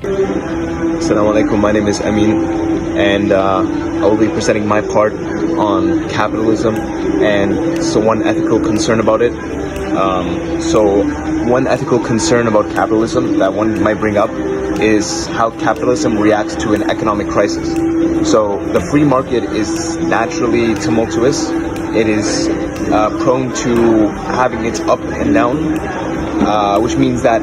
Assalamu alaikum, my name is Amin, and I will be presenting my part on capitalism and one ethical concern about it. So one ethical concern about capitalism that one might bring up is how capitalism reacts to an economic crisis. So the free market is naturally tumultuous. It is prone to having its up and down, which means that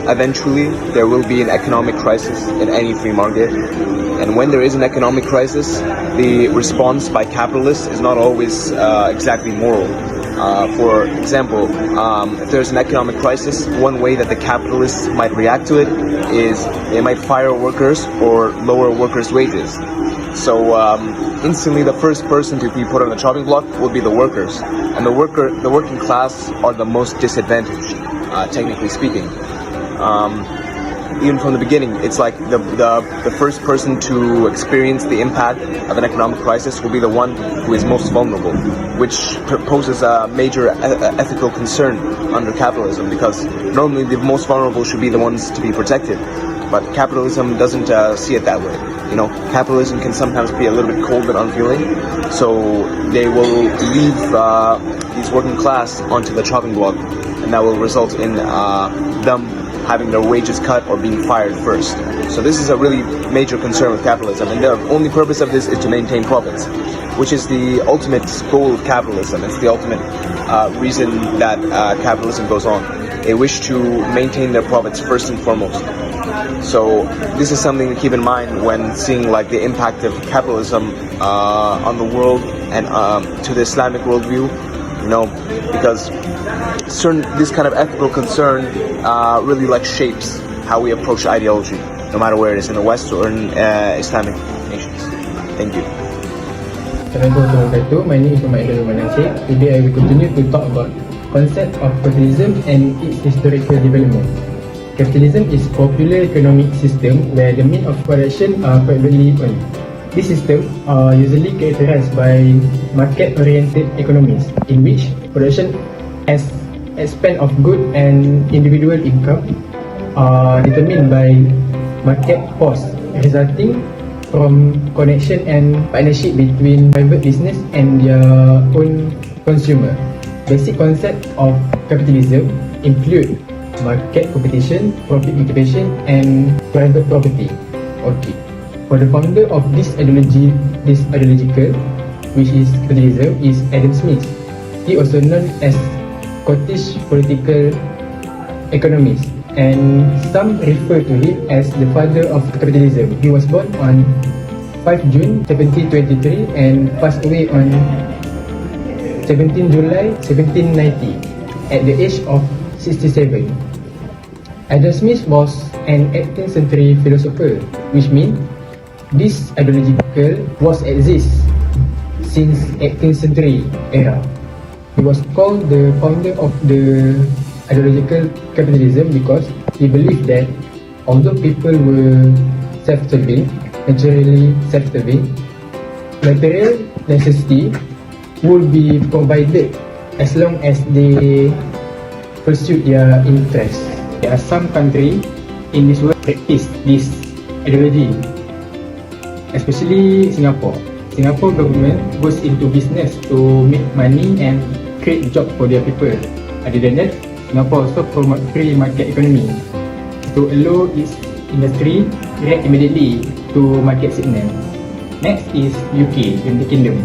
eventually there will be an economic crisis in any free market. And when there is an economic crisis, the response by capitalists is not always exactly moral. For example, if there's an economic crisis, one way that the capitalists might react to it is they might fire workers or lower workers' wages. So instantly the first person to be put on the chopping block will be the workers, and the working class are the most disadvantaged, technically speaking. Even from the beginning, it's like the first person to experience the impact of an economic crisis will be the one who is most vulnerable, which poses a major ethical concern under capitalism, because normally the most vulnerable should be the ones to be protected. But capitalism doesn't see it that way. You know, capitalism can sometimes be a little bit cold and unfeeling, so they will leave these working class onto the chopping block, and that will result in them having their wages cut or being fired first. So this is a really major concern with capitalism, and the only purpose of this is to maintain profits, which is the ultimate goal of capitalism. It's the ultimate reason that capitalism goes on. They wish to maintain their profits first and foremost. So this is something to keep in mind when seeing like the impact of capitalism on the world and to the Islamic worldview. You know, because this kind of ethical concern really like shapes how we approach ideology, no matter where it is, in the West or in Islamic nations. Thank you. Assalamualaikum warahmatullahi wabarakatuh. My name is Muhammad Manasik. Today I will continue to talk about concept of capitalism and its historical development. Capitalism is popular economic system where the means of production are privately owned. This system are usually characterized by market-oriented economies, in which production as expense of goods and individual income are determined by market force, resulting from connection and partnership between private business and their own consumer. Basic concept of capitalism include market competition, profit motivation, and private property. Okay. For the founder of this ideological, which is capitalism, is Adam Smith. He also known as Scottish political economist, and some refer to him as the father of capitalism. He was born on 5 June 1723 and passed away on 17 July 1790 at the age of 67. Adam Smith was an 18th century philosopher, which means this ideological was exist since 18th century era. He was called the founder of the ideological capitalism because he believed that although people were self-serving, naturally self-serving, material necessity would be provided as long as they pursue their interests. There are some countries in this world practice this ideology, especially Singapore. Singapore government goes into business to make money and create job for their people. Other than that, Singapore also promote free market economy to allow its industry react immediately to market signal. Next is UK, United Kingdom.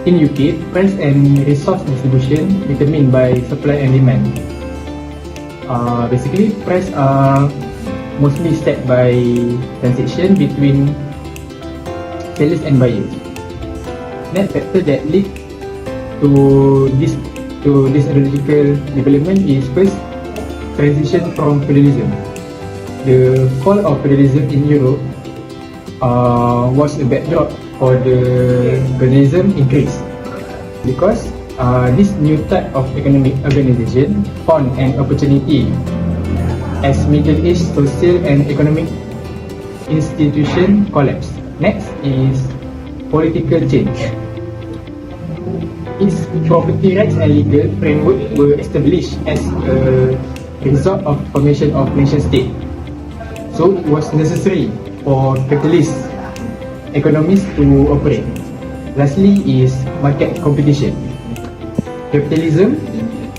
In UK, price and resource distribution determined by supply and demand. Basically, price are mostly set by transaction between sellers and buyers. Next factor that lead to this ideological development is first, transition from feudalism. The fall of feudalism in Europe was a backdrop for the capitalism increase, because this new type of economic organization found an opportunity as Middle East social and economic institution collapse. Next is political change. Its property rights and legal framework were established as a result of formation of nation state. So it was necessary for capitalist economies to operate. Lastly is market competition. Capitalism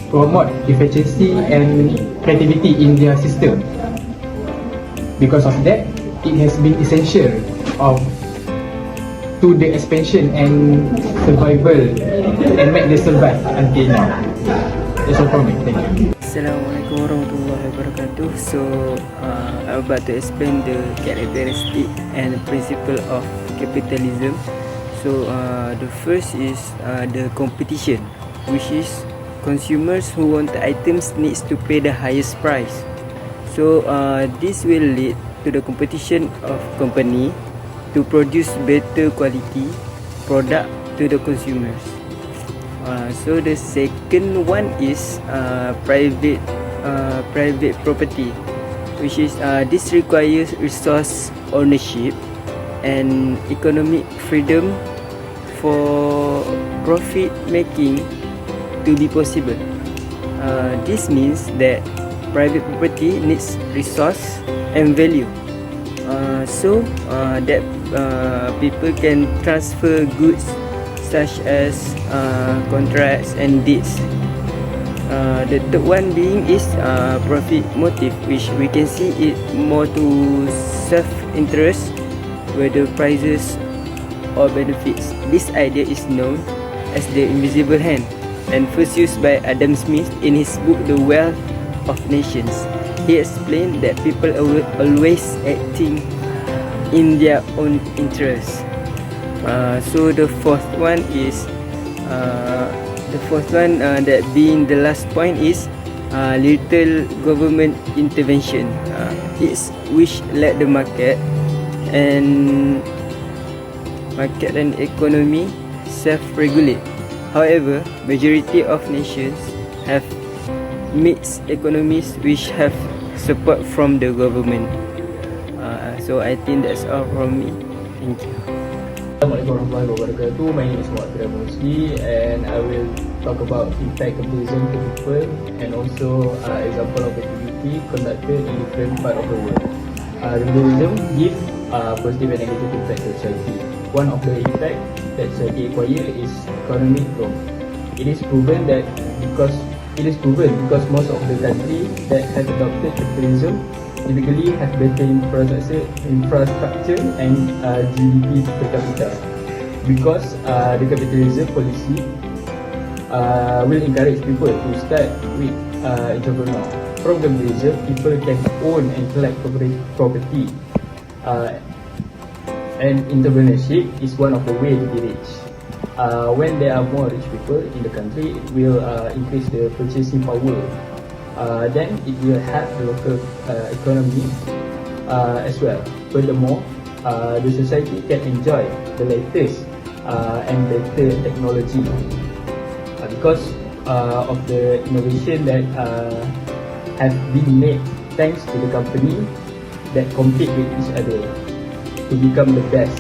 promote efficiency and creativity in their system. Because of that, it has been essential to the expansion and survival and make the survive until now. That's all from me. Thank you. Assalamualaikum warahmatullahi wabarakatuh. So I'm about to explain the characteristic and principle of capitalism. So the first is the competition, which is consumers who want the items needs to pay the highest price. So this will lead to the competition of company to produce better quality product to the consumers. So the second one is private property, which is this requires resource ownership and economic freedom for profit making to be possible. This means that private property needs resource and value, so that people can transfer goods such as contracts and deeds. The third one being is profit motive, which we can see it more to self-interest, whether prices or benefits. This idea is known as the invisible hand and first used by Adam Smith in his book The Wealth of Nations. He explained that people are always acting in their own interest. So the fourth one is that being the last point is little government intervention. It's which let the market and economy self-regulate. However, majority of nations have mixed economies which have support from the government. So I think that's all from me. Thank you. Assalamualaikum warahmatullahi wabarakatuh. My name is Muhammad Mosli and I will talk about impact capitalism to people and also example of activity conducted in different part of the world. Capitalism gives positive and negative impact to society. One of the impact that society acquire is economic growth. It is proven because most of the countries that have adopted capitalism typically have better infrastructure and GDP per capita. Because the capitalism policy will encourage people to start with entrepreneur. From capitalism, people can own and collect property. And entrepreneurship is one of the ways to be rich. When there are more rich people in the country, it will increase the purchasing power. Then it will help the local economy as well. Furthermore, the society can enjoy the latest and better technology because of the innovation that have been made thanks to the company that compete with each other to become the best.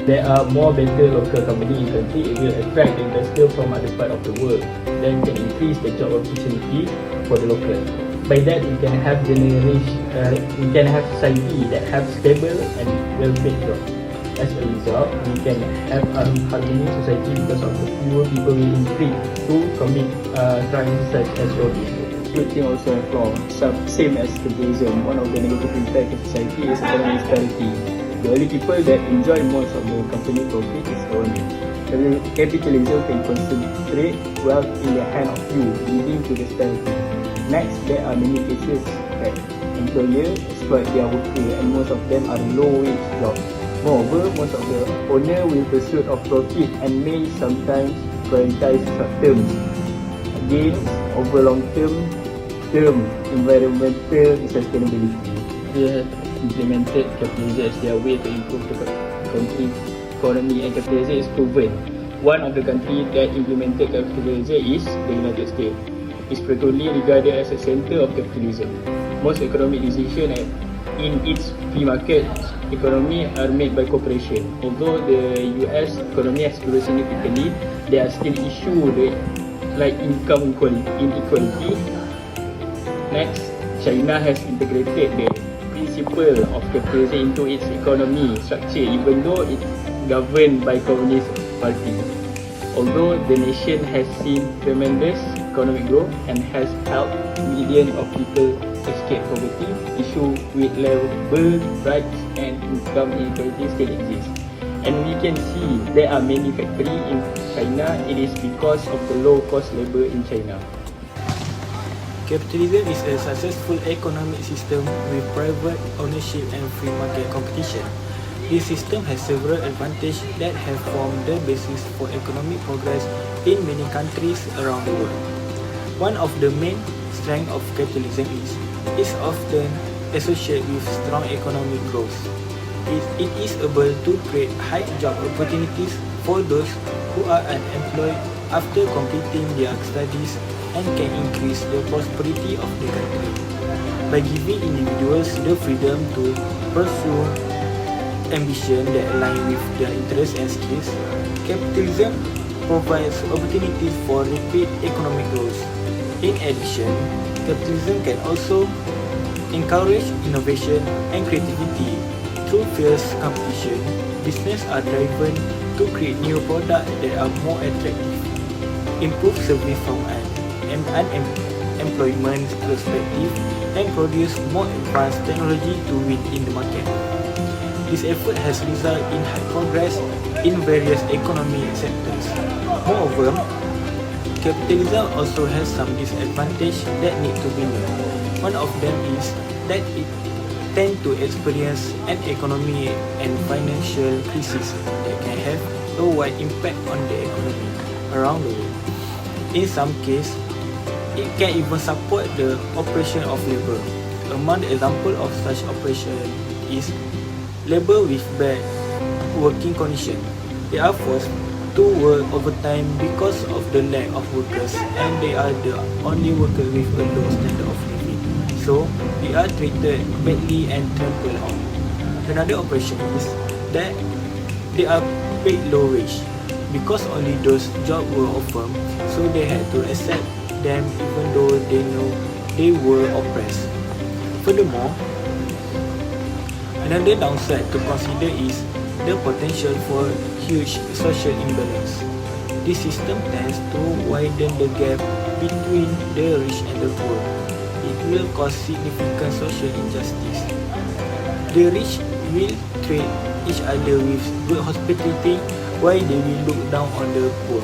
There are more better local company in country. It will attract investors from other part of the world. Then can increase the job opportunity for the local. By that, we can have society that have stable and well-paid job. As a result, we can have a harmonious society because of the fewer people will increase to commit crimes such as robbery. Good thing also have flaw. Same as capitalism. One of the negative impact of society is economic disparity. The only people that enjoy most of the company profit is government. Capitalism can concentrate wealth in the hand of few, leading to disparity. Next, there are many cases that employers exploit their workers and most of them are low-wage jobs. Moreover, most of the owner will pursue of profit and may sometimes prioritize short-term gains over long-term environmental sustainability. They have implemented capitalism as their way to improve the country economy, and capitalism is proven. One of the countries that implemented capitalism is the United States. It's frequently regarded as a center of capitalism. Most economic decisions in its free market economy are made by corporation. Although the US economy has grown significantly, there are still issues like income inequality. Next, China has integrated the principle of capitalism into its economy structure, even though it's governed by Communist Party. Although the nation has seen tremendous economic growth and has helped millions of people escape poverty, issue with labor rights and income inequality still exist. And we can see there are many factories in China. It is because of the low cost labor in China. Capitalism is a successful economic system with private ownership and free market competition. This system has several advantages that have formed the basis for economic progress in many countries around the world. One of the main strengths of capitalism is it's often associated with strong economic growth. It is able to create high job opportunities for those who are unemployed after completing their studies and can increase the prosperity of the country. By giving individuals the freedom to pursue ambition that align with their interests and skills, capitalism provides opportunities for rapid economic growth. In addition, capitalism can also encourage innovation and creativity. Through fierce competition, businesses are driven to create new products that are more attractive, improve service from an unemployment perspective, and produce more advanced technology to win in the market. This effort has resulted in high progress in various economic sectors. Moreover, capitalism also has some disadvantages that need to be known. One of them is that it tends to experience an economic and financial crisis that can have a wide impact on the economy around the world. In some cases, it can even support the operation of labor. Among the examples of such operation is labor with bad working conditions. They are forced to work overtime because of the lack of workers, and they are the only workers with a low standard of living. So, they are treated badly and trampled on. Another operation is that they are paid low wage because only those jobs were offered, so they had to accept them even though they know they were oppressed. Furthermore, another downside to consider is the potential for huge social imbalance. This system tends to widen the gap between the rich and the poor. It will cause significant social injustice. The rich will treat each other with good hospitality while they will look down on the poor.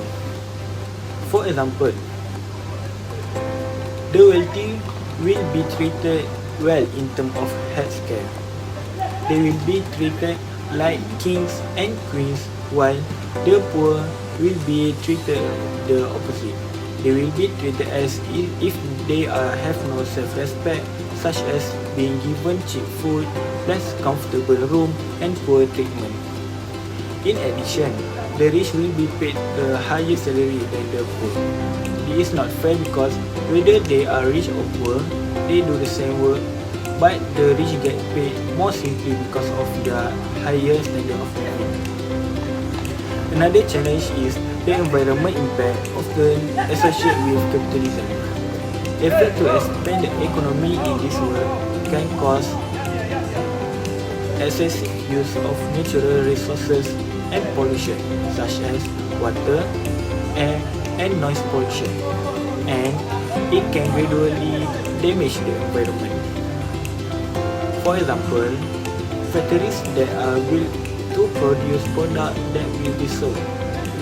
For example, the wealthy will be treated well in terms of health care. They will be treated like kings and queens, while the poor will be treated the opposite. They will be treated as if they have no self-respect, such as being given cheap food, less comfortable room, and poor treatment. In addition, the rich will be paid a higher salary than the poor. It is not fair because whether they are rich or poor, they do the same work, but the rich get paid more simply because of their higher standard of living. Another challenge is the environment impact often associated with capitalism. Effort to expand the economy in this world can cause excessive use of natural resources and pollution, such as water, air, and noise pollution, and it can gradually damage the environment. For example, factories that are built to produce products that will be sold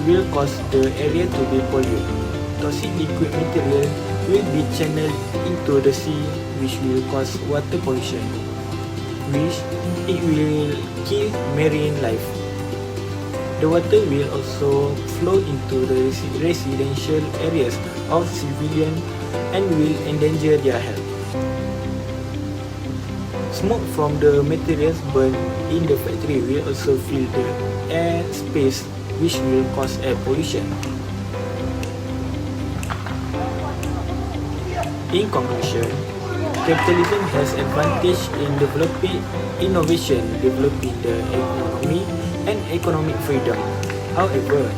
will cause the area to be polluted. Toxic liquid material will be channeled into the sea, which will cause water pollution, which it will kill marine life. The water will also flow into the residential areas of civilians and will endanger their health. Smoke from the materials burned in the factory will also fill the air space, which will cause air pollution. In conclusion, capitalism has advantage in developing innovation, developing the economy, and economic freedom. However,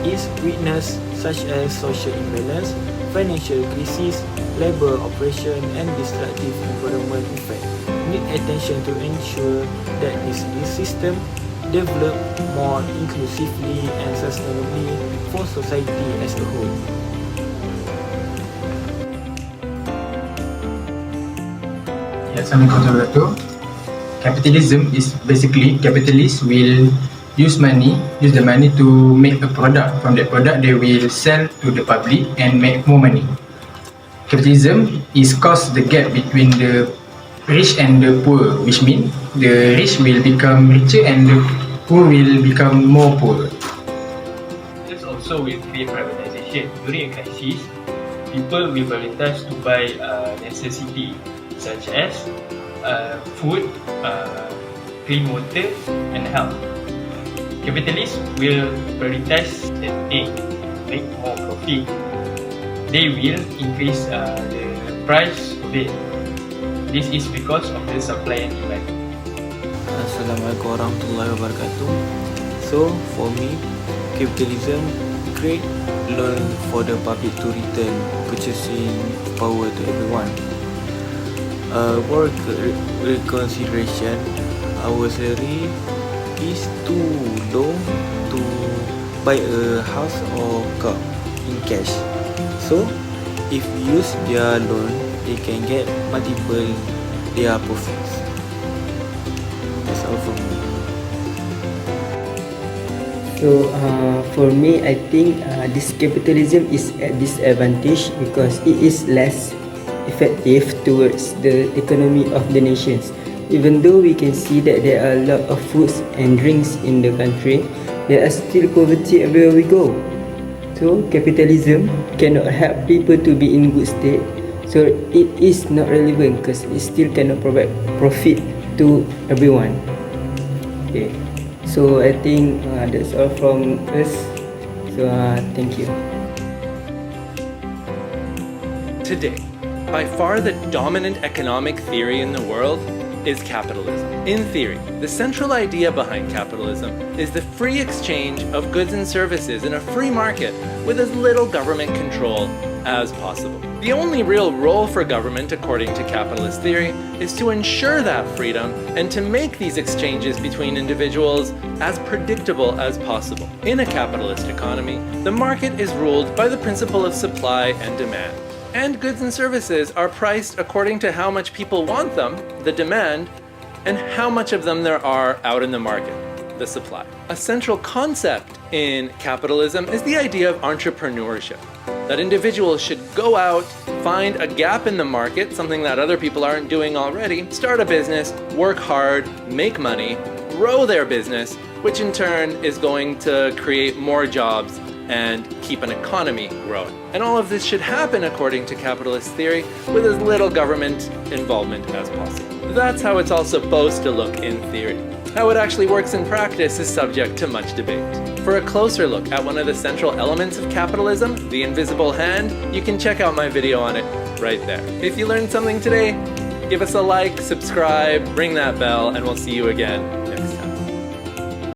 its weaknesses such as social imbalance, financial crisis, labor oppression, and destructive environment effect need attention to ensure that this system develop more inclusively and sustainably for society as a whole. Assalamualaikum warahmatullahi wabarakatuh. Capitalism is basically capitalists will use the money to make a product. From that product, they will sell to the public and make more money. Capitalism is cause the gap between the rich and the poor, which means the rich will become richer and the poor will become more poor. This also will create privatization. During a crisis, people will prioritize to buy necessity such as food, clean water, and health. Capitalists will prioritize and make more profit. They will increase the price of it. This is because of the supply and demand. Assalamualaikum warahmatullahi wabarakatuh. So for me, capitalism create loan for the public to return purchasing power to everyone. For reconsideration, our salary is too low to buy a house or car in cash. So if we use their loan, they can get multiple their profits. That's all from me. So for me, I think this capitalism is a disadvantage because it is less effective towards the economy of the nations. Even though we can see that there are a lot of foods and drinks in the country, there are still poverty everywhere we go. So capitalism cannot help people to be in good state. So it is not relevant because it still cannot provide profit to everyone. Okay. So I think that's all from us. So thank you. Today, by far the dominant economic theory in the world is capitalism. In theory, the central idea behind capitalism is the free exchange of goods and services in a free market with as little government control as possible. The only real role for government, according to capitalist theory, is to ensure that freedom and to make these exchanges between individuals as predictable as possible. In a capitalist economy, the market is ruled by the principle of supply and demand. And goods and services are priced according to how much people want them, the demand, and how much of them there are out in the market, the supply. A central concept in capitalism is the idea of entrepreneurship, that individuals should go out, find a gap in the market, something that other people aren't doing already, start a business, work hard, make money, grow their business, which in turn is going to create more jobs and keep an economy growing. And all of this should happen, according to capitalist theory, with as little government involvement as possible. That's how it's all supposed to look in theory. How it actually works in practice is subject to much debate. For a closer look at one of the central elements of capitalism, the invisible hand, you can check out my video on it right there. If you learned something today, give us a like, subscribe, ring that bell, and we'll see you again